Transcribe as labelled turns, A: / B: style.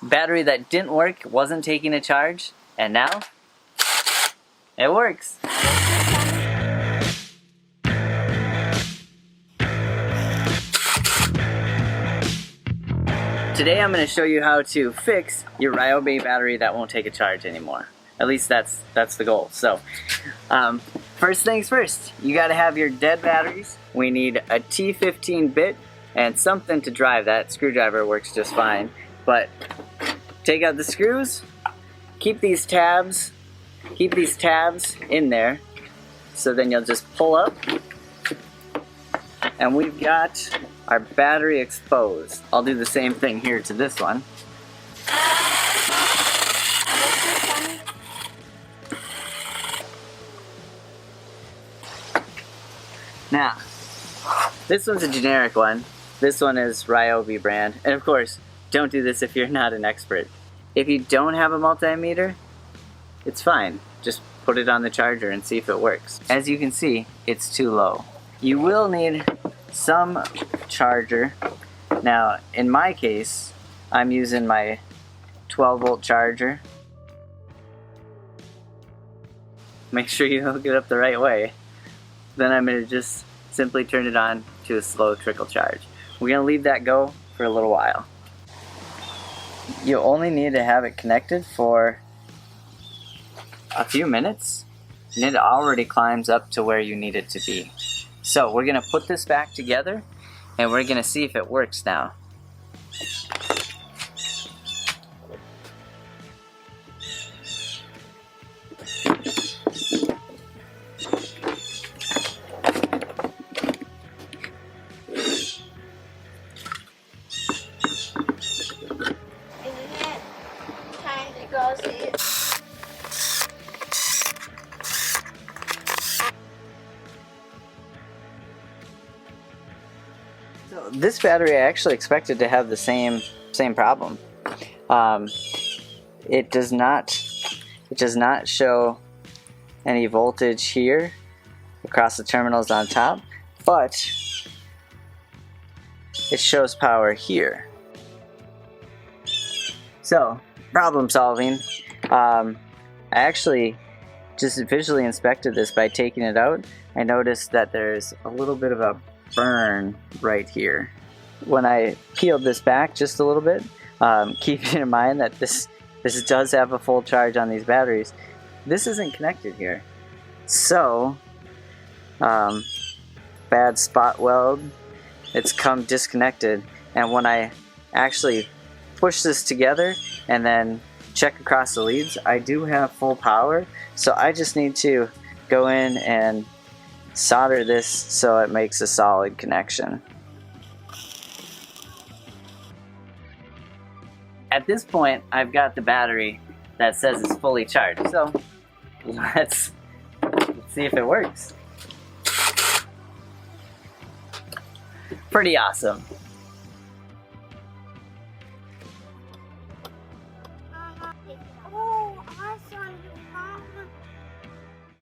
A: battery that didn't work, wasn't taking a charge, and now it works. Today I'm going to show you how to fix your Ryobi battery that won't take a charge anymore. At least that's the goal. So, first things first, you got to have your dead batteries. We need a T15 bit and something to drive that. Screwdriver works just fine. But take out the screws, keep these tabs in there, so then you'll just pull up, and we've got our battery exposed. I'll do the same thing here to this one. Now, this one's a generic one. This one is Ryobi brand. And of course, don't do this if you're not an expert. If you don't have a multimeter, it's fine. Just put it on the charger and see if it works. As you can see, it's too low. You will need some charger. Now, in my case, I'm using my 12-volt charger. Make sure you hook it up the right way. Then I'm going to just simply turn it on to a slow trickle charge. We're going to leave that go for a little while. You only need to have it connected for a few minutes, and it already climbs up to where you need it to be. So we're going to put this back together, and we're going to see if it works now. So this battery, I actually expected to have the same problem. It does not show any voltage here across the terminals on top, but it shows power here. So, problem solving. I actually just visually inspected this by taking it out. I noticed that there's a little bit of a burn right here. When I peeled this back just a little bit, keeping in mind that this does have a full charge on these batteries, this isn't connected here. So, bad spot weld, it's come disconnected, and when I actually push this together and then check across the leads, I do have full power, so I just need to go in and solder this so it makes a solid connection. At this point, I've got the battery that says it's fully charged, so let's see if it works. Pretty awesome.